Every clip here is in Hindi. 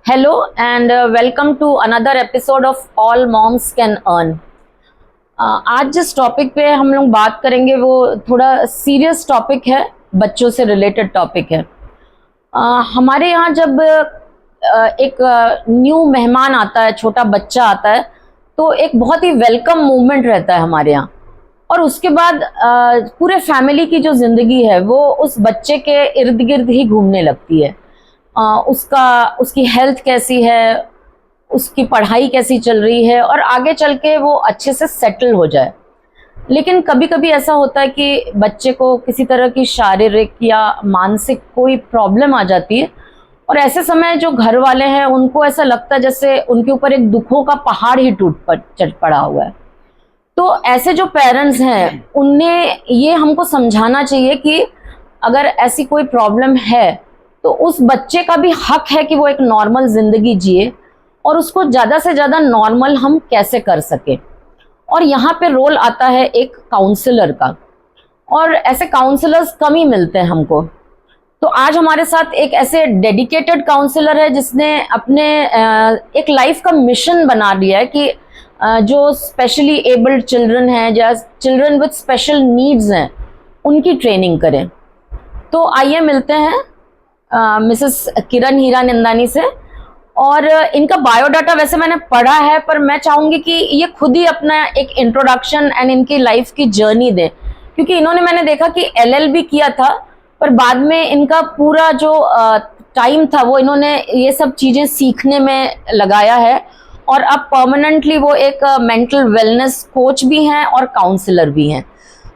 Hello and welcome to another episode of All Moms Can Earn। आज जिस टॉपिक पे हम लोग बात करेंगे वो थोड़ा सीरियस टॉपिक है, बच्चों से रिलेटेड टॉपिक है। हमारे यहाँ जब एक न्यू मेहमान आता है, छोटा बच्चा आता है, तो एक बहुत ही वेलकम मूवमेंट रहता है हमारे यहाँ। और उसके बाद पूरे फैमिली की जो जिंदगी है वो उस बच्चे के इर्द गिर्द ही घूमने लगती है। उसकी हेल्थ कैसी है, उसकी पढ़ाई कैसी चल रही है और आगे चल के वो अच्छे से सेटल हो जाए। लेकिन कभी कभी ऐसा होता है कि बच्चे को किसी तरह की शारीरिक या मानसिक कोई प्रॉब्लम आ जाती है और ऐसे समय जो घर वाले हैं उनको ऐसा लगता है जैसे उनके ऊपर एक दुखों का पहाड़ ही चढ़ पड़ा हुआ है। तो ऐसे जो पेरेंट्स हैं उन्हें ये हमको समझाना चाहिए कि अगर ऐसी कोई प्रॉब्लम है तो उस बच्चे का भी हक है कि वो एक नॉर्मल जिंदगी जिए और उसको ज़्यादा से ज़्यादा नॉर्मल हम कैसे कर सके। और यहाँ पे रोल आता है एक काउंसलर का, और ऐसे काउंसलर्स कम ही मिलते हैं हमको। तो आज हमारे साथ एक ऐसे डेडिकेटेड काउंसलर है जिसने अपने एक लाइफ का मिशन बना लिया है कि जो स्पेशली एबल्ड चिल्ड्रन हैं या चिल्ड्रन विद स्पेशल नीड्स हैं उनकी ट्रेनिंग करें। तो आइए मिलते हैं मिसेस किरण हीरानंदानी से। और इनका बायोडाटा वैसे मैंने पढ़ा है, पर मैं चाहूंगी कि ये खुद ही अपना एक इंट्रोडक्शन एंड इनकी लाइफ की जर्नी दें, क्योंकि इन्होंने मैंने देखा कि LLB किया था पर बाद में इनका पूरा जो टाइम था वो इन्होंने ये सब चीजें सीखने में लगाया है और अब परमानेंटली वो एक मेंटल वेलनेस कोच भी हैं और काउंसलर भी हैं।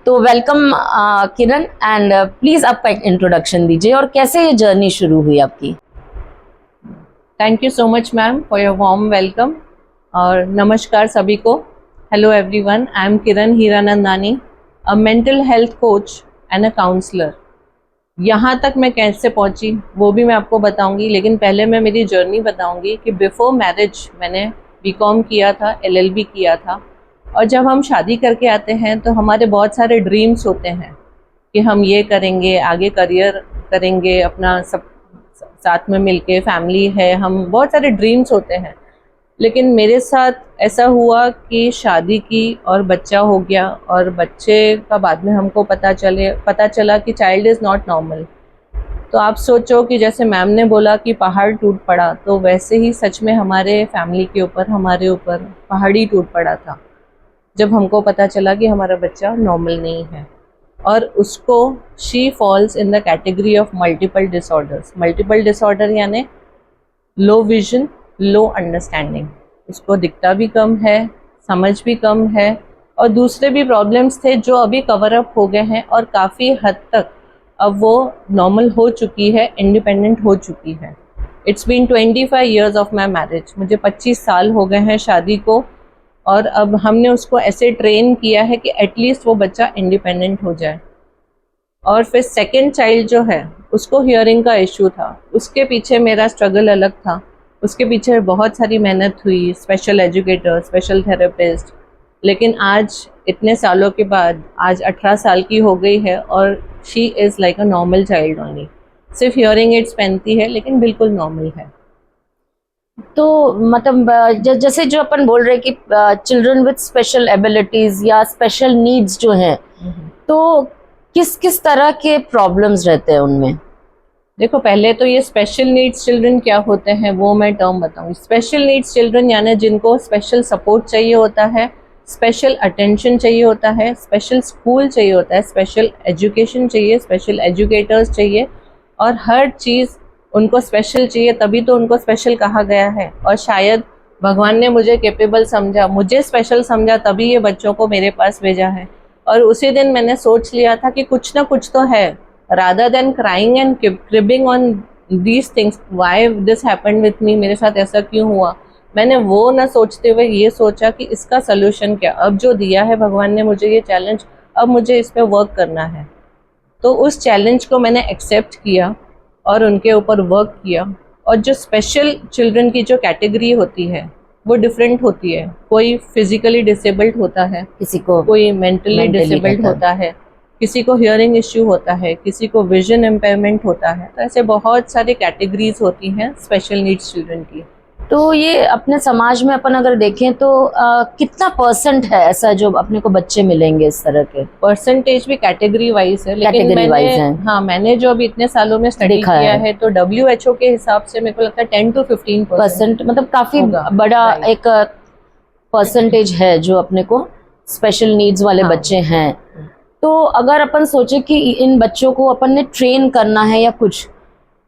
तो वेलकम किरण, एंड प्लीज आपका एक इंट्रोडक्शन दीजिए और कैसे ये जर्नी शुरू हुई आपकी। Thank you so much ma'am for your warm welcome और नमस्कार सभी को। Hello everyone, I am Kiran Hiranandani, a mental health coach and a counsellor. यहाँ तक मैं कैसे पहुँची वो भी मैं आपको बताऊँगी, लेकिन पहले मैं मेरी जर्नी बताऊँगी कि बिफोर मैरिज मैंने BCom किया था, LLB किया था। और जब हम शादी करके आते हैं तो हमारे बहुत सारे ड्रीम्स होते हैं कि हम ये करेंगे, आगे करियर करेंगे, अपना सब साथ में मिलके फैमिली है, हम बहुत सारे ड्रीम्स होते हैं। लेकिन मेरे साथ ऐसा हुआ कि शादी की और बच्चा हो गया, और बच्चे का बाद में हमको पता चला कि चाइल्ड इज़ नॉट नॉर्मल। तो आप सोचो कि जैसे मैम ने बोला कि पहाड़ टूट पड़ा, तो वैसे ही सच में हमारे फैमिली के ऊपर, हमारे ऊपर पहाड़ ही टूट पड़ा था जब हमको पता चला कि हमारा बच्चा नॉर्मल नहीं है। और उसको she falls in the category of multiple disorders. Multiple disorder यानी लो विजन, लो अंडरस्टैंडिंग, उसको दिखता भी कम है, समझ भी कम है, और दूसरे भी प्रॉब्लम्स थे जो अभी कवर अप हो गए हैं और काफ़ी हद तक अब वो नॉर्मल हो चुकी है, इंडिपेंडेंट हो चुकी है। It's been 25 years of my marriage, मुझे 25 साल हो गए हैं शादी को, और अब हमने उसको ऐसे ट्रेन किया है कि एटलीस्ट वो बच्चा इंडिपेंडेंट हो जाए। और फिर सेकंड चाइल्ड जो है उसको हियरिंग का इशू था, उसके पीछे मेरा स्ट्रगल अलग था, उसके पीछे बहुत सारी मेहनत हुई, स्पेशल एजुकेटर, स्पेशल थेरेपिस्ट। लेकिन आज इतने सालों के बाद, आज 18 साल की हो गई है और she is like a normal child only. सिर्फ हियरिंग एड्स पहनती है लेकिन बिल्कुल नॉर्मल है। तो मतलब जैसे जो अपन बोल रहे हैं कि चिल्ड्रन विद स्पेशल एबिलिटीज या स्पेशल नीड्स जो हैं, तो किस किस तरह के प्रॉब्लम्स रहते हैं उनमें? देखो, पहले तो ये स्पेशल नीड्स चिल्ड्रन क्या होते हैं वो मैं टर्म बताऊंगी। स्पेशल नीड्स चिल्ड्रन यानी जिनको स्पेशल सपोर्ट चाहिए होता है, स्पेशल अटेंशन चाहिए होता है, स्पेशल स्कूल चाहिए होता है, स्पेशल एजुकेशन चाहिए, स्पेशल एजुकेटर्स चाहिए, और हर चीज़ उनको स्पेशल चाहिए, तभी तो उनको स्पेशल कहा गया है। और शायद भगवान ने मुझे कैपेबल समझा, मुझे स्पेशल समझा, तभी ये बच्चों को मेरे पास भेजा है। और उसी दिन मैंने सोच लिया था कि कुछ ना कुछ तो है, rather than crying and cribbing on these things, why this happened with me, मेरे साथ ऐसा क्यों हुआ। मैंने वो ना सोचते हुए ये सोचा कि इसका सलूशन क्या, अब जो दिया है भगवान ने मुझे ये चैलेंज, अब मुझे इस पर वर्क करना है। तो उस चैलेंज को मैंने एक्सेप्ट किया और उनके ऊपर वर्क किया। और जो स्पेशल चिल्ड्रन की जो कैटेगरी होती है वो डिफरेंट होती है। कोई फिजिकली डिसेबल्ड होता है, किसी को कोई मेंटली डिसेबल्ड होता है, किसी को हियरिंग इश्यू होता है, किसी को विजन इम्पेयरमेंट होता है, तो ऐसे बहुत सारी कैटेगरीज होती हैं स्पेशल नीड्स चिल्ड्रन की। तो ये अपने समाज में अपन अगर देखें तो कितना % है ऐसा जो अपने को बच्चे मिलेंगे इस तरह के? परसेंटेज भी कैटेगरी वाइज है, लेकिन Category wise है। मैंने जो अभी इतने सालों में स्टडी देखा किया है। है तो WHO के हिसाब से मेरे को लगता है 10 to 15% मतलब काफी होगा। बड़ा Right. एक % है जो अपने को स्पेशल नीड्स वाले हाँ। बच्चे हैं। तो अगर अपन सोचे कि इन बच्चों को अपन ने ट्रेन करना है या कुछ,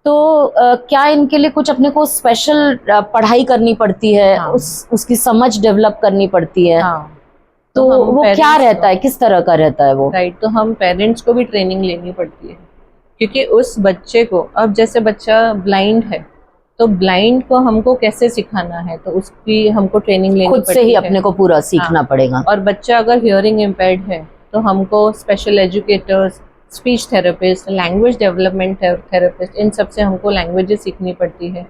तो क्या इनके लिए कुछ अपने को स्पेशल पढ़ाई करनी पड़ती है? हाँ। उसकी समझ डेवलप करनी पड़ती है? हाँ, तो हम वो क्या parents रहता को- है, किस तरह का रहता है वो? राइट, तो हम पेरेंट्स को भी ट्रेनिंग लेनी पड़ती है, क्योंकि उस बच्चे को, अब जैसे बच्चा ब्लाइंड है तो ब्लाइंड को हमको कैसे सिखाना है, तो उसकी हमको ट्रेनिंग लेनी खुद पड़ती से ही है। अपने को पूरा सीखना हाँ। पड़ेगा। और बच्चा अगर हियरिंग इम्पेयर्ड है तो हमको special educators, speech therapist, language development therapist, इन सब से हमको लैंग्वेजेस सीखनी पड़ती है।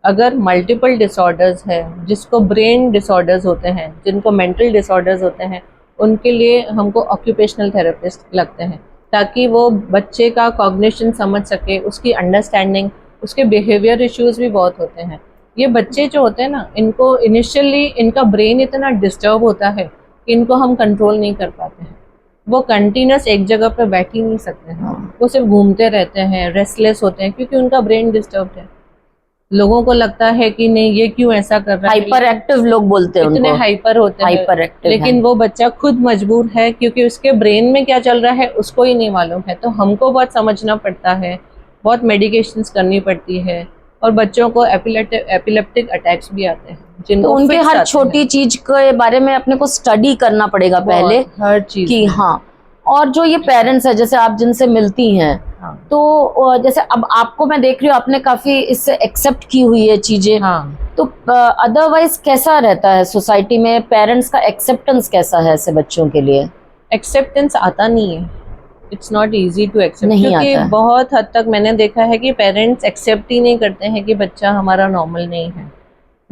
अगर मल्टीपल डिसऑर्डर्स है, जिसको ब्रेन डिसऑर्डर्स होते हैं, जिनको मेंटल डिसऑर्डर्स होते हैं, उनके लिए हमको ऑक्यूपेशनल थेरेपिस्ट लगते हैं, ताकि वो बच्चे का कॉग्निशन समझ सके, उसकी अंडरस्टैंडिंग, उसके बिहेवियर इश्यूज भी बहुत होते हैं। ये बच्चे जो होते हैं ना, इनको इनिशियली इनका ब्रेन इतना डिस्टर्ब होता है कि इनको हम कंट्रोल नहीं कर पाते हैं। वो कंटिन्यूस एक जगह पे बैठ ही नहीं सकते हैं, वो सिर्फ घूमते रहते हैं, रेस्टलेस होते हैं, क्योंकि उनका ब्रेन डिस्टर्ब है। लोगों को लगता है कि नहीं, ये क्यों ऐसा कर रहा है, हाइपर एक्टिव लोग बोलते हैं इतने उनको। हाइपर होते हैं, हाइपर एक्टिव लेकिन वो बच्चा खुद मजबूर है, क्योंकि उसके ब्रेन में क्या चल रहा है उसको ही नहीं मालूम है। तो हमको बहुत समझना पड़ता है, बहुत मेडिकेशंस करनी पड़ती है, और बच्चों को एपिलेप्टिक अटैक्स भी आते हैं, जिनको तो उनके fits हर आते छोटी हैं। चीज के बारे में अपने को स्टडी करना पड़ेगा पहले हर चीज कि में। हाँ। और जो ये पेरेंट्स है, जैसे आप जिनसे मिलती हैं, हाँ। तो जैसे अब आपको मैं देख रही हूँ, आपने काफी इससे एक्सेप्ट की हुई है चीजें। हाँ, तो अदरवाइज कैसा रहता है सोसाइटी में, पेरेंट्स का एक्सेप्टेंस कैसा है ऐसे बच्चों के लिए? एक्सेप्टेंस आता नहीं है, it's not easy to accept, नहीं क्योंकि आता है। बहुत हद तक मैंने देखा है कि पेरेंट्स एक्सेप्ट ही नहीं करते हैं कि बच्चा हमारा नॉर्मल नहीं है।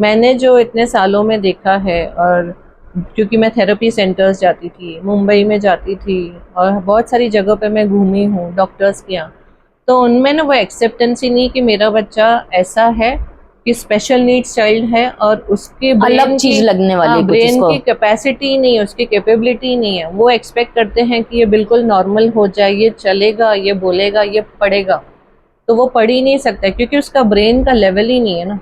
मैंने जो इतने सालों में देखा है, और क्योंकि मैं थेरेपी सेंटर्स जाती थी, मुंबई में जाती थी, और बहुत सारी जगह पे मैं घूमी हूँ डॉक्टर्स के यहाँ, तो उनमें ना वो एक्सेप्टेंस ही नहीं कि मेरा बच्चा ऐसा है कि स्पेशल नीड्स चाइल्ड है, और उसके अलग चीज लगने वाली कुछ ब्रेन इसको। की कैपेसिटी नहीं है, उसकी कैपेबिलिटी नहीं है। वो एक्सपेक्ट करते हैं कि ये बिल्कुल नॉर्मल हो जाए, ये चलेगा, ये बोलेगा, ये पढ़ेगा, तो वो पढ़ ही नहीं सकता, क्योंकि उसका ब्रेन का लेवल ही नहीं है ना।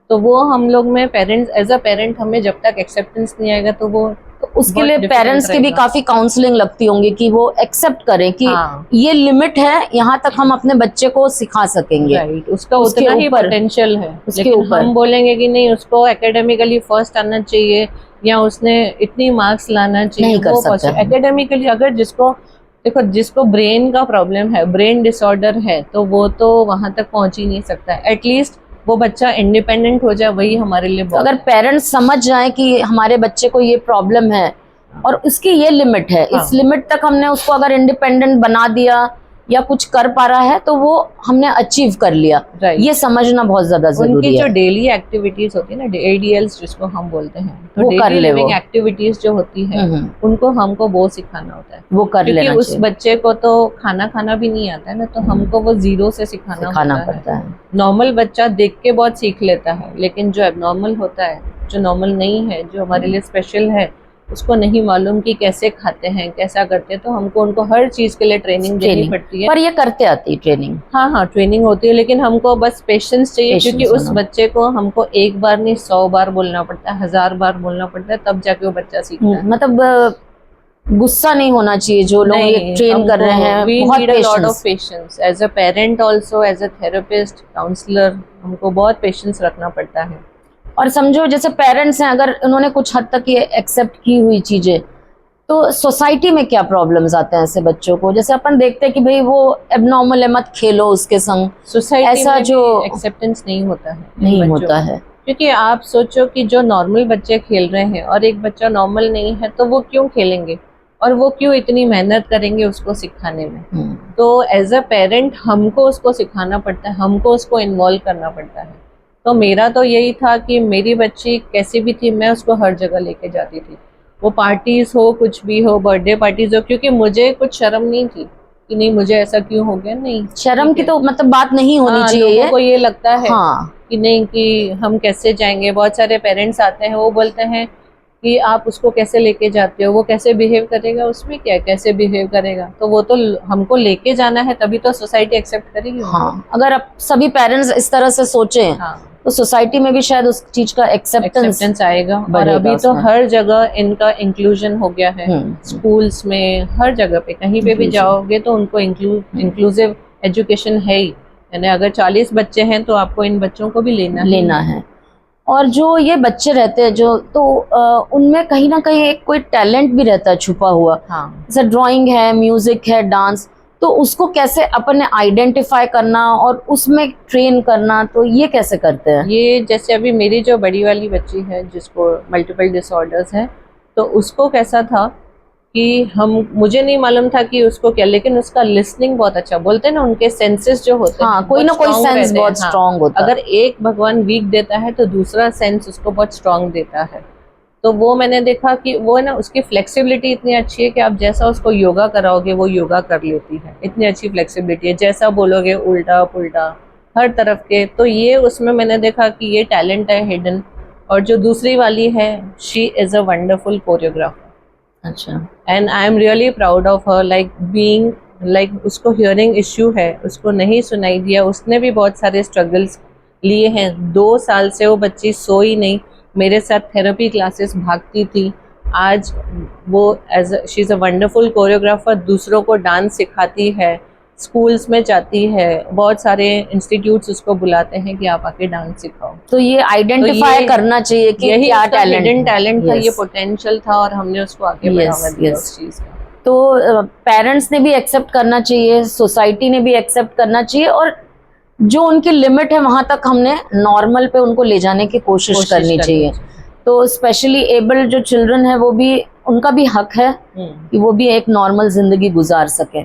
तो वो हम लोग में पेरेंट्स, एज अ पेरेंट, हमें जब तक एक्सेप्टेंस नहीं आएगा तो वो तो उसके बहुत लिए difficult पेरेंट्स की भी रहेगा। काफी काउंसलिंग लगती होंगी कि वो एक्सेप्ट करें कि हाँ। ये लिमिट है, यहाँ तक हम अपने बच्चे को सिखा सकेंगे। राइट, उसका उसके उतना ही ऊपर- पोटेंशियल है, उसके लेकिन ऊपर। हम बोलेंगे कि नहीं, उसको एकेडमिकली फर्स्ट आना चाहिए, या उसने इतनी मार्क्स लाना चाहिए, नहीं कर वो सकते हम। एकेडमिकली अगर जिसको, देखो, जिसको ब्रेन का प्रॉब्लम है, ब्रेन डिसऑर्डर है, तो वो तो वहां तक पहुंच ही नहीं सकता। एटलीस्ट वो बच्चा इंडिपेंडेंट हो जाए, वही हमारे लिए तो बहुत अगर पेरेंट्स समझ जाए कि हमारे बच्चे को ये प्रॉब्लम है और उसकी ये लिमिट है, हाँ। इस लिमिट तक हमने उसको अगर इंडिपेंडेंट बना दिया या कुछ कर पा रहा है, तो वो हमने अचीव कर लिया। Right. ये समझना बहुत ज्यादा उनकी जरूरी जो है। डेली एक्टिविटीज होती है ना, ADLs जिसको हम बोलते हैं, तो वो कर डेली ले वो। लिविंग एक्टिविटीज जो होती है, उनको हमको वो सिखाना होता है, वो कर क्योंकि लेना उस चाहिए, बच्चे को तो खाना खाना भी नहीं आता है ना, तो हमको वो जीरो से सिखाना पड़ता है। नॉर्मल बच्चा देख के बहुत सीख लेता है, लेकिन जो एबनॉर्मल होता है, जो नॉर्मल नहीं है, जो हमारे लिए स्पेशल है, उसको नहीं मालूम कि कैसे खाते हैं, कैसा करते हैं, तो हमको उनको हर चीज के लिए ट्रेनिंग देनी पड़ती है। पर ये करते आती ट्रेनिंग। हाँ, ट्रेनिंग होती है, लेकिन हमको बस पेशेंस चाहिए, Patience क्योंकि उस होना। बच्चे को हमको एक बार नहीं 100 बार बोलना पड़ता है, 1000 बार बोलना पड़ता है, तब जाके वो बच्चा सीखता है। मतलब गुस्सा नहीं होना चाहिए जो लोग ये ट्रेन कर रहे हैं, बहुत patience. Patience as a parent, also as a therapist, counsellor, हमको बहुत पेशेंस रखना पड़ता है। और समझो जैसे पेरेंट्स हैं, अगर उन्होंने कुछ हद तक ये एक्सेप्ट की हुई चीजें, तो सोसाइटी में क्या प्रॉब्लम्स आते हैं ऐसे बच्चों को? जैसे अपन देखते हैं कि भाई वो एबनॉर्मल है, मत खेलो उसके संग, सोसाइटी ऐसा में जो एक्सेप्टेंस नहीं होता है, नहीं बच्चों होता को। है। क्योंकि आप सोचो कि जो नॉर्मल बच्चे खेल रहे हैं और एक बच्चा नॉर्मल नहीं है, तो वो क्यों खेलेंगे और वो क्यों इतनी मेहनत करेंगे उसको सिखाने में? तो एज अ पेरेंट हमको उसको सिखाना पड़ता है, हमको उसको इन्वॉल्व करना पड़ता है। तो मेरा तो यही था कि मेरी बच्ची कैसी भी थी, मैं उसको हर जगह लेके जाती थी। वो पार्टीज हो, कुछ भी हो, बर्थडे पार्टीज हो, क्योंकि मुझे कुछ शर्म नहीं थी कि नहीं मुझे ऐसा क्यों हो गया, नहीं शर्म की तो मतलब बात नहीं होनी हाँ, चाहिए। लोगों को ये लगता है हाँ कि नहीं कि हम कैसे जाएंगे। बहुत सारे पेरेंट्स आते हैं, वो बोलते हैं कि आप उसको कैसे लेके जाते हो, वो कैसे बिहेव करेगा, उसमें क्या है, कैसे बिहेव करेगा, तो वो तो हमको लेके जाना है, तभी तो सोसाइटी एक्सेप्ट करेगी। हाँ, अगर आप सभी पेरेंट्स इस तरह से सोचें हाँ, तो सोसाइटी में भी शायद उस चीज का एक्सेप्टेंस आएगा। और बढ़ेगा अभी तो उसमें। हर जगह इनका इंक्लूजन हो गया है, स्कूल्स में, हर जगह पे कहीं पे भी Inclusion। जाओगे तो उनको इंक्लूसिव एजुकेशन है ही। यानी अगर 40 बच्चे हैं तो आपको इन बच्चों को भी लेना है। और जो ये बच्चे रहते हैं जो, तो उनमें कहीं ना कहीं एक कोई टैलेंट भी रहता है छुपा हुआ। हाँ, जैसे ड्राइंग है, म्यूजिक है, डांस, तो उसको कैसे अपन ने आइडेंटिफाई करना और उसमें ट्रेन करना, तो ये कैसे करते हैं? ये जैसे अभी मेरी जो बड़ी वाली बच्ची है जिसको मल्टीपल डिसऑर्डर्स है, तो उसको कैसा था कि मुझे नहीं मालूम था कि उसको क्या, लेकिन उसका लिसनिंग बहुत अच्छा, बोलते हैं ना उनके सेंसेस जो होते हाँ, हैं कोई ना कोई सेंस बहुत हाँ, स्ट्रांग होता है। अगर एक भगवान वीक देता है तो दूसरा सेंस उसको बहुत स्ट्रांग देता है। तो वो मैंने देखा कि वो ना उसकी फ्लेक्सिबिलिटी इतनी अच्छी है कि आप जैसा उसको योगा कराओगे वो योगा कर लेती है, इतनी अच्छी फ्लेक्सिबिलिटी है, जैसा बोलोगे उल्टा पुल्टा हर तरफ के। तो ये उसमें मैंने देखा कि ये टैलेंट है हिडन। और जो दूसरी वाली है, she is a wonderful choreographer. अच्छा। And I am really proud of her, like being, like उसको हियरिंग इश्यू है, उसको नहीं सुनाई दिया, उसने भी बहुत सारे स्ट्रगल्स लिए हैं। 2 साल से वो बच्ची सोई नहीं, मेरे साथ थेरेपी क्लासेस भागती थी। आज वो she is a wonderful choreographer, दूसरों को डांस सिखाती है, स्कूल्स में जाती है, बहुत सारे इंस्टीट्यूट्स उसको बुलाते हैं कि आप आके डांस सिखाओ। तो ये आइडेंटिफाई ये- करना चाहिए कि यही क्या उसका टैलेंट हिडन टैलेंट था, Yes। ये पोटेंशियल था और हमने उसको आगे बढ़ावा दिया उस चीज का। तो पेरेंट्स ने भी एक्सेप्ट करना चाहिए, सोसाइटी ने भी एक्सेप्ट करना चाहिए, और जो उनकी लिमिट है वहां तक हमने नॉर्मल पे उनको ले जाने की कोशिश करनी चाहिए। तो स्पेशली एबल्ड जो चिल्ड्रन है वो भी, उनका भी हक है कि वो भी एक नॉर्मल जिंदगी गुजार सके।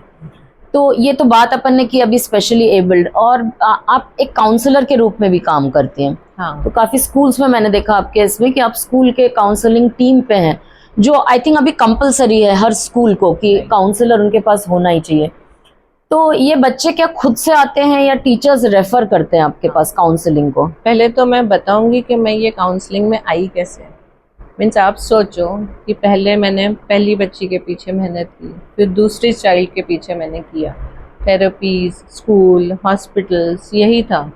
तो ये तो बात अपन ने की अभी स्पेशली एबल्ड। और आप एक काउंसलर के रूप में भी काम करती हैं। हाँ, तो काफी स्कूल्स में मैंने देखा आपके इसमें कि आप स्कूल के काउंसलिंग टीम पे हैं, जो आई थिंक अभी कंपलसरी है हर स्कूल को कि काउंसलर उनके पास होना ही चाहिए। तो ये बच्चे क्या खुद से आते हैं या टीचर्स रेफर करते हैं आपके पास काउंसलिंग को? पहले तो मैं बताऊंगी कि मैं ये काउंसलिंग में आई कैसे। मीन्स आप सोचो कि पहले मैंने पहली बच्ची के पीछे मेहनत की, फिर दूसरी चाइल्ड के पीछे मैंने किया, थेरेपीज, स्कूल, हॉस्पिटल्स, यही था।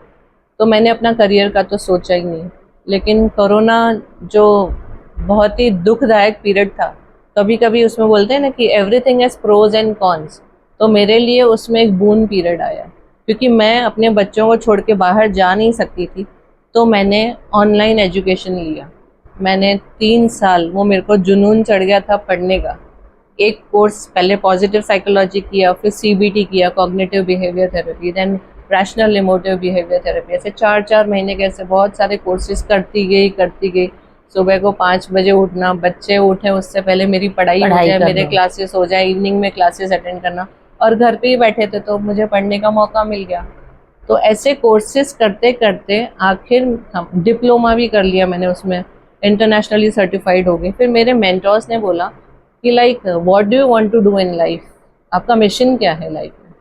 तो मैंने अपना करियर का तो सोचा ही नहीं। लेकिन कोरोना जो बहुत ही दुखदायक पीरियड था, कभी कभी उसमें बोलते हैं ना कि everything has pros and cons, तो मेरे लिए उसमें एक बून पीरियड आया, क्योंकि मैं अपने बच्चों को छोड़ के बाहर जा नहीं सकती थी। तो मैंने ऑनलाइन एजुकेशन लिया। मैंने 3 साल, वो मेरे को जुनून चढ़ गया था पढ़ने का। एक कोर्स पहले पॉजिटिव साइकोलॉजी किया, फिर CBT किया, cognitive behaviour therapy, then rational emotive behaviour therapy, ऐसे 4-4 महीने के ऐसे बहुत सारे कोर्सेज करती गई। सुबह को 5 बजे उठना, बच्चे उठे उससे पहले मेरी पढ़ाई हो जाए, मेरे क्लासेस हो जाए, इवनिंग में क्लासेस अटेंड करना, और घर पे ही बैठे थे तो मुझे पढ़ने का मौका मिल गया। तो ऐसे कोर्सेज करते करते आखिर डिप्लोमा भी कर लिया मैंने उसमें, इंटरनेशनली सर्टिफाइड हो गई। फिर मेरे मेंटर्स ने बोला कि like what do you want to do in life, आपका मिशन क्या है लाइफ में।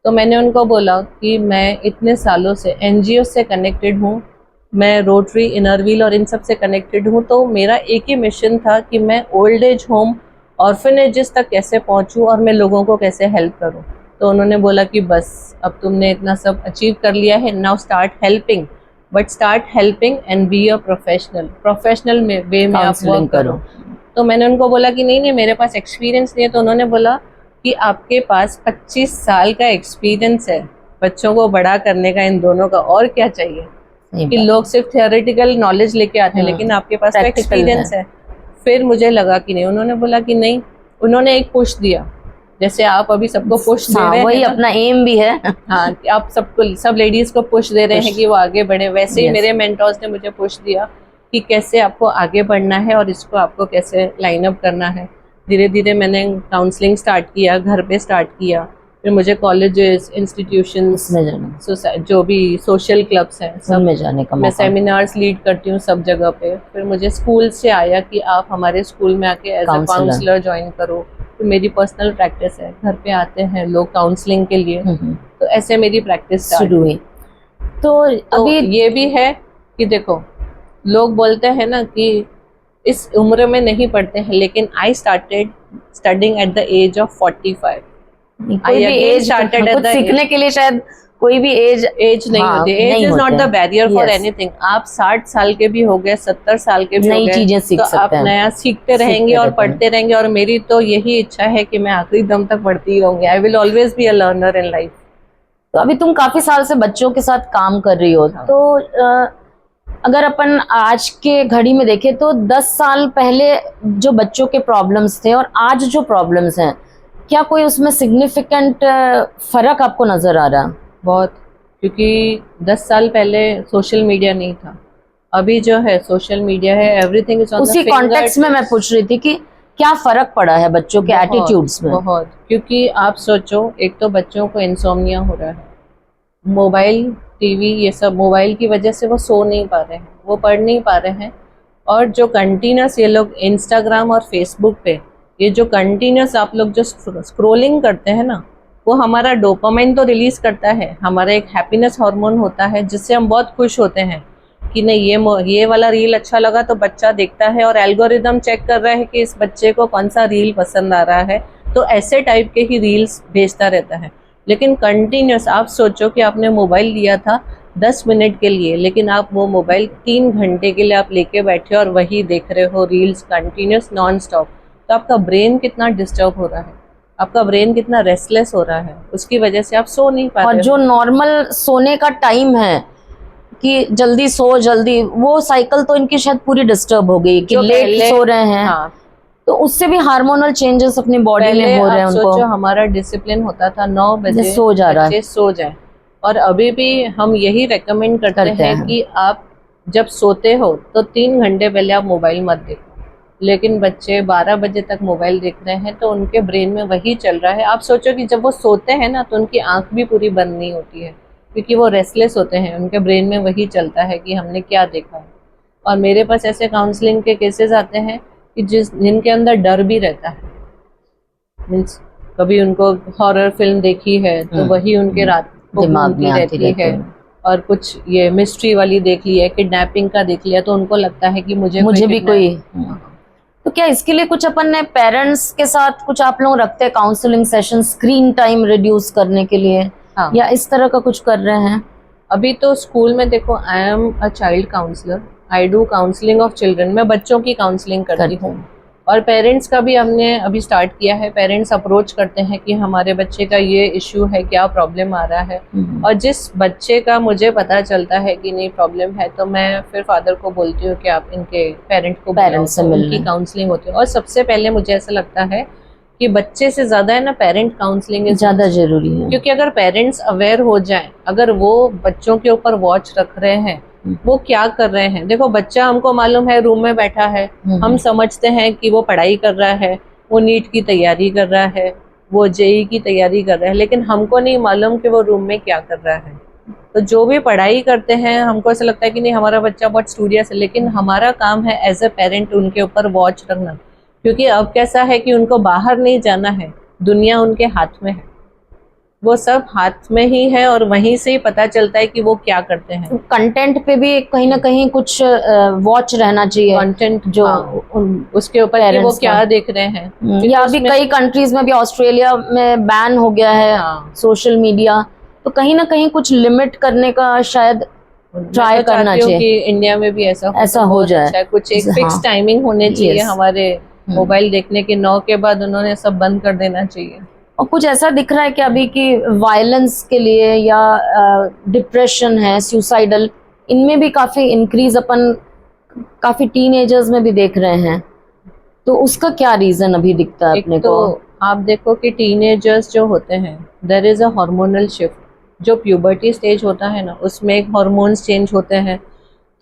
तो मैंने उनको बोला कि मैं इतने सालों से NGO से कनेक्टेड हूँ, मैं रोटरी, इनर व्हील और इन सब से कनेक्टेड हूँ, तो मेरा एक ही मिशन था कि मैं ओल्ड एज होम, ऑर्फनेजेस तक कैसे पहुँचूँ और मैं लोगों को कैसे हेल्प करूँ। तो उन्होंने बोला कि बस अब तुमने इतना सब अचीव कर लिया है, now start helping, but start helping and be a professional way में आप वर्क करो। तो मैंने उनको बोला कि नहीं मेरे पास एक्सपीरियंस नहीं है। तो उन्होंने बोला कि आपके पास 25 साल का एक्सपीरियंस है बच्चों को बड़ा करने का, इन दोनों का, और क्या चाहिए। कि लोग सिर्फ थियोरेटिकल नॉलेज लेके आते हैं, लेकिन आपके पास तो एक्सपीरियंस है। फिर मुझे लगा कि नहीं, उन्होंने बोला कि नहीं, उन्होंने एक पुश दिया, जैसे आप अभी सबको पुश दे रहे हैं, वही अपना एम भी है। हाँ, कि आप सबको, सब लेडीज को पुश दे रहे हैं कि वो आगे बढ़े, वैसे ही मेरे मेंटर्स ने मुझे पुश दिया कि कैसे आपको आगे बढ़ना है और इसको आपको कैसे लाइन अप करना है। धीरे धीरे मैंने काउंसलिंग स्टार्ट किया, घर पे स्टार्ट किया, फिर मुझे कॉलेजेस, इंस्टीट्यूशंस, इसमें जाना, जो भी सोशल क्लब्स हैं सब में जाने का मैं मौका। सेमिनार्स लीड करती हूँ सब जगह पे। फिर मुझे स्कूल से आया कि आप हमारे स्कूल में आके as a Counselor। Counsellor join करो। फिर मेरी पर्सनल प्रैक्टिस है, घर पे आते हैं लोग काउंसलिंग के लिए, तो ऐसे मेरी प्रैक्टिस शुरू हुई। तो अभी ये भी है कि देखो, लोग बोलते हैं ना कि इस उम्र में नहीं पढ़ते हैं, लेकिन I started studying at the age of 45। कोई भी एज कुछ सीखने के लिए शायद कोई भी एज नहीं हाँ, होती। Age is not the barrier for anything. आप 60 साल के भी हो गए, 70 साल के भी हो नई गए, चीजें सीख तो सकते आप हैं, नया सीखते रहेंगे और पढ़ते रहेंगे। और मेरी तो यही इच्छा है कि मैं आखिरी दम तक पढ़ती रहूंगी। I will always be a learner in life. तो अभी तुम काफी साल से बच्चों के साथ काम कर रही हो, तो अगर अपन आज के घड़ी में देखें तो 10 साल पहले जो बच्चों के प्रॉब्लम्स थे और आज जो प्रॉब्लम्स हैं, क्या कोई उसमें सिग्निफिकेंट फर्क आपको नजर आ रहा? बहुत, क्योंकि 10 साल पहले सोशल मीडिया नहीं था। अभी जो है सोशल मीडिया है, एवरीथिंग इज ऑन द उसी कॉन्टेक्स्ट में मैं पूछ रही थी कि क्या फर्क पड़ा है बच्चों के एटीट्यूड्स में? बहुत, क्योंकि आप सोचो, एक तो बच्चों को इंसोम्निया हो रहा है, मोबाइल, टीवी, ये सब मोबाइल की वजह से वो सो नहीं पा रहे हैं, वो पढ़ नहीं पा रहे हैं। और जो कंटिन्यूस ये लोग इंस्टाग्राम और फेसबुक पे ये जो कंटिन्यूस आप लोग जो स्क्रोलिंग करते हैं ना, वो हमारा डोपामाइन तो रिलीज करता है, हमारा एक हैप्पीनेस हार्मोन होता है जिससे हम बहुत खुश होते हैं कि नहीं ये वाला रील अच्छा लगा तो बच्चा देखता है, और एल्गोरिदम चेक कर रहा है कि इस बच्चे को कौन सा रील पसंद आ रहा है, तो ऐसे टाइप के ही रील्स भेजता रहता है। लेकिन कंटिन्यूस आप सोचो कि आपने मोबाइल लिया था 10 मिनट के लिए, लेकिन आप वो मोबाइल 3 घंटे के लिए आप लेके बैठे और वही देख रहे हो, रील्स कंटिन्यूस नॉन स्टॉप, तो आपका ब्रेन कितना डिस्टर्ब हो रहा है, आपका ब्रेन कितना रेस्टलेस हो रहा है, उसकी वजह से आप सो नहीं पाते। और जो नॉर्मल सोने का टाइम है कि जल्दी सो जल्दी, वो साइकिल तो इनकी शायद पूरी डिस्टर्ब हो गई कि लेट सो रहे हैं। हाँ, तो उससे भी हार्मोनल चेंजेस अपनी बॉडी में हो रहे हैं उनको। सोचो, हमारा डिसिप्लिन होता था 9 बजे सो जा रहा है, बच्चे सो जाए, और अभी भी हम यही रेकमेंड करते हैं कि आप जब सोते हो तो 3 घंटे पहले आप मोबाइल मत देखो। लेकिन बच्चे 12 बजे तक मोबाइल देख रहे हैं, तो उनके ब्रेन में वही चल रहा है। आप सोचो कि जब वो सोते हैं ना, तो उनकी आंख भी पूरी बंद नहीं होती है, क्योंकि वो रेस्टलेस होते हैं, उनके ब्रेन में वही चलता है कि हमने क्या देखा है। और मेरे पास ऐसे काउंसलिंग के केसेस आते हैं कि जिनके अंदर डर भी रहता है, मीन्स कभी उनको हॉरर फिल्म देखी है तो वही उनके रात को घूमती रहती है, और कुछ ये मिस्ट्री वाली देख ली है, किडनैपिंग का देख लिया, तो उनको लगता है कि मुझे भी कोई। तो क्या इसके लिए कुछ अपन ने पेरेंट्स के साथ कुछ आप लोग रखते हैं counselling session, screen time reduce करने के लिए? हाँ। या इस तरह का कुछ कर रहे हैं? अभी तो स्कूल में देखो, I am a child counsellor, I do counselling of children, मैं बच्चों की काउंसलिंग करती हूँ। और पेरेंट्स का भी हमने अभी स्टार्ट किया है। पेरेंट्स अप्रोच करते हैं कि हमारे बच्चे का ये इश्यू है, क्या प्रॉब्लम आ रहा है, और जिस बच्चे का मुझे पता चलता है कि नहीं प्रॉब्लम है, तो मैं फिर फादर को बोलती हूँ कि आप इनके पेरेंट से उनकी काउंसलिंग होती है। और सबसे पहले मुझे ऐसा लगता है कि बच्चे से ज्यादा है ना, पेरेंट काउंसलिंग ज्यादा जरूरी है, क्योंकि अगर पेरेंट्स अवेयर हो जाएं, अगर वो बच्चों के ऊपर वॉच रख रहे हैं वो क्या कर रहे हैं। देखो, बच्चा हमको मालूम है रूम में बैठा है, हम समझते हैं कि वो पढ़ाई कर रहा है, वो नीट की तैयारी कर रहा है, वो जेई की तैयारी कर रहा है, लेकिन हमको नहीं मालूम कि वो रूम में क्या कर रहा है। तो जो भी पढ़ाई करते हैं, हमको ऐसा लगता है कि नहीं हमारा बच्चा बहुत स्टूडियस है, लेकिन हमारा काम है एज अ पेरेंट उनके ऊपर वॉच रखना, क्योंकि अब कैसा है कि उनको बाहर नहीं जाना है, दुनिया उनके हाथ में है, वो सब हाथ में ही है, और वहीं से ही पता चलता है कि वो क्या करते हैं। कंटेंट पे भी कहीं ना कहीं कुछ वॉच रहना चाहिए, कंटेंट जो उसके ऊपर वो क्या देख रहे हैं। या अभी कई कंट्रीज में भी, ऑस्ट्रेलिया में बैन हो गया है सोशल मीडिया, तो कहीं ना कहीं कुछ लिमिट करने का शायद ट्राई करना चाहिए कि इंडिया में भी ऐसा हो जाए। कुछ एक फिक्स टाइमिंग होने चाहिए हमारे मोबाइल देखने के, 9 के बाद उन्होंने सब बंद कर देना चाहिए। और कुछ ऐसा दिख रहा है कि अभी की वायलेंस के लिए या डिप्रेशन है, सुसाइडल, इनमें भी काफी इंक्रीज अपन काफी टीनेजर्स में भी देख रहे हैं, तो उसका क्या रीजन अभी दिखता है अपने को? आप देखो कि टीनेजर्स जो होते हैं, there is a hormonal shift, जो प्यूबर्टी स्टेज होता है ना, उसमें एक हार्मोन्स चेंज होते हैं।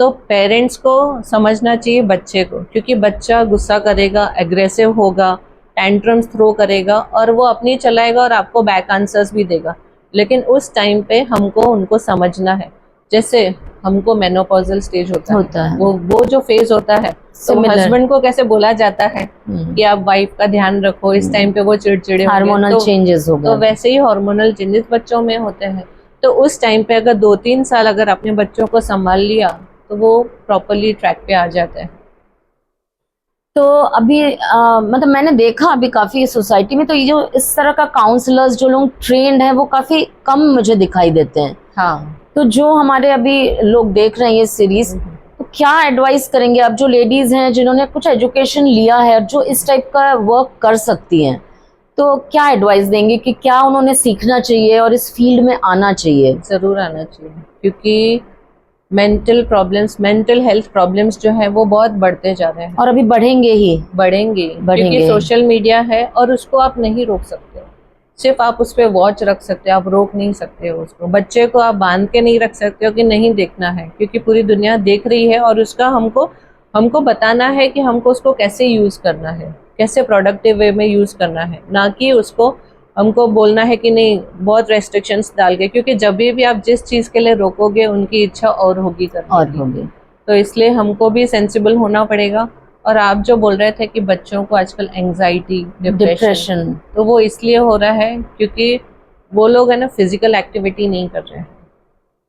तो पेरेंट्स को समझना चाहिए बच्चे को, क्योंकि बच्चा गुस्सा करेगा, एग्रेसिव होगा, टैंट्रम्स थ्रो करेगा और वो अपनी चलाएगा और आपको बैक आंसर्स भी देगा। लेकिन उस टाइम पे हमको उनको समझना है। जैसे हमको मेनोपॉजल स्टेज होता है। वो जो फेज होता है, तो हस्बैंड को कैसे बोला जाता है कि आप वाइफ का ध्यान रखो, इस टाइम पे वो चिड़चिड़े हार्मोनल चेंजेस हो गए, तो वैसे ही हार्मोनल चेंजेस बच्चों में होते हैं। तो उस टाइम पे अगर 2-3 साल अगर अपने बच्चों को संभाल लिया तो वो प्रॉपरली ट्रैक पे आ जाते हैं। तो अभी मतलब मैंने देखा अभी काफी सोसाइटी में, तो ये जो इस तरह का काउंसलर्स जो लोग ट्रेंड है वो काफी कम मुझे दिखाई देते हैं। हाँ, तो जो हमारे अभी लोग देख रहे हैं ये सीरीज, तो क्या एडवाइस करेंगे आप, जो लेडीज हैं जिन्होंने कुछ एजुकेशन लिया है, जो इस टाइप का वर्क कर सकती हैं, तो क्या एडवाइस देंगे कि क्या उन्होंने सीखना चाहिए और इस फील्ड में आना चाहिए? जरूर आना चाहिए, क्योंकि मेंटल हेल्थ प्रॉब्लम्स जो है वो बहुत बढ़ते जा रहे हैं और अभी बढ़ेंगे क्योंकि सोशल मीडिया है और उसको आप नहीं रोक सकते। सिर्फ आप उस पर वॉच रख सकते हो, आप रोक नहीं सकते हो उसको। बच्चे को आप बांध के नहीं रख सकते हो कि नहीं देखना है, क्योंकि पूरी दुनिया देख रही है और उसका हमको बताना है कि हमको उसको कैसे यूज करना है, कैसे प्रोडक्टिव वे में यूज करना है, ना कि उसको हमको बोलना है कि नहीं बहुत रेस्ट्रिक्शंस डाल के। क्योंकि जब भी आप जिस चीज के लिए रोकोगे उनकी इच्छा और होगी करने की। तो इसलिए हमको भी सेंसिबल होना पड़ेगा। और आप जो बोल रहे थे कि बच्चों को आजकल एंजाइटी, डिप्रेशन, तो वो इसलिए हो रहा है क्योंकि वो लोग है ना फिजिकल एक्टिविटी नहीं कर रहे हैं।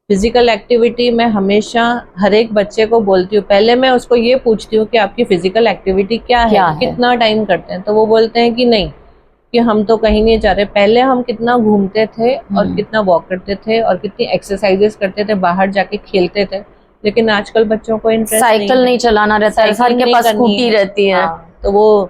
फिजिकल एक्टिविटी मैं हमेशा हर एक बच्चे को बोलती हूँ, पहले मैं उसको ये पूछती हूँ कि आपकी फिजिकल एक्टिविटी क्या है? कितना टाइम करते हैं? तो वो बोलते हैं कि नहीं, कि हम तो कहीं नहीं जा रहे। पहले हम कितना घूमते थे और कितना वॉक करते थे और कितनी एक्सरसाइजेस करते थे, बाहर जाके खेलते थे। लेकिन आजकल बच्चों को इंटरेस्ट साइकिल नहीं चलाना रहता है, हर के पास स्कूटी रहती है। तो वो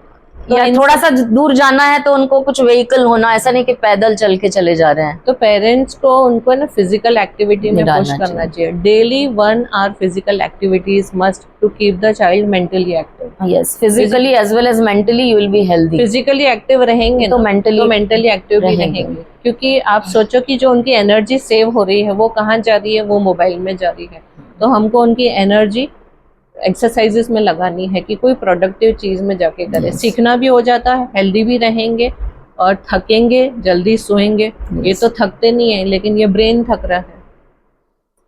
या थोड़ा सा दूर जाना है तो उनको कुछ व्हीकल होना, ऐसा नहीं कि पैदल चल के चले जा रहे हैं। तो पेरेंट्स को उनको ना फिजिकल एक्टिविटी में पुश करना चाहिए। Daily 1 hour physical activities must to keep the child mentally active. Yes, physically as well as mentally you will be healthy. Physically active रहेंगे तो मेंटली एक्टिव भी रहेंगे। क्योंकि आप सोचो कि जो उनकी एनर्जी सेव हो रही है वो कहाँ जा रही है? वो मोबाइल में जा रही है। तो हमको उनकी एनर्जी एक्सरसाइजेस में लगानी है कि कोई प्रोडक्टिव चीज में जाके करें। सीखना भी हो जाता है, हेल्दी भी रहेंगे और थकेंगे, जल्दी सोएंगे। ये तो थकते नहीं है, लेकिन ये ब्रेन थक रहा है।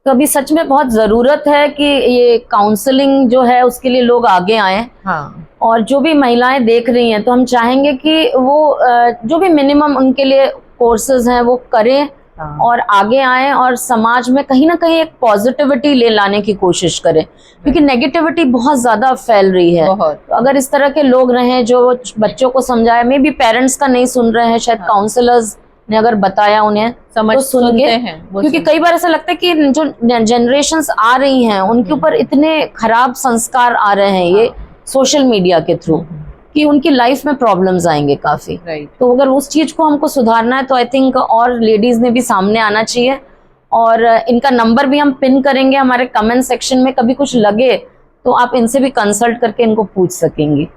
तो अभी सच में बहुत जरूरत है कि ये काउंसलिंग जो है उसके लिए लोग आगे आए। हाँ, और जो भी महिलाएं देख रही हैं, तो हम चाहेंगे कि वो जो भी मिनिमम उनके लिए कोर्सेज हैं वो करें और आगे आए और समाज में कहीं ना कहीं एक पॉजिटिविटी ले लाने की कोशिश करें, क्योंकि नेगेटिविटी बहुत ज्यादा फैल रही है। तो अगर इस तरह के लोग रहें जो बच्चों को समझाए, मे बी पेरेंट्स का नहीं सुन रहे हैं, शायद काउंसलर्स ने अगर बताया उन्हें समझ तो सुनते हैं। क्योंकि कई बार ऐसा लगता है कि जो जनरेशंस आ रही हैं उनके ऊपर इतने खराब संस्कार आ रहे हैं ये सोशल मीडिया के थ्रू, कि उनकी लाइफ में प्रॉब्लम्स आएंगे काफी। तो अगर उस चीज को हमको सुधारना है तो आई थिंक और लेडीज ने भी सामने आना चाहिए। और इनका नंबर भी हम पिन करेंगे हमारे कमेंट सेक्शन में, कभी कुछ लगे तो आप इनसे भी कंसल्ट करके इनको पूछ सकेंगी।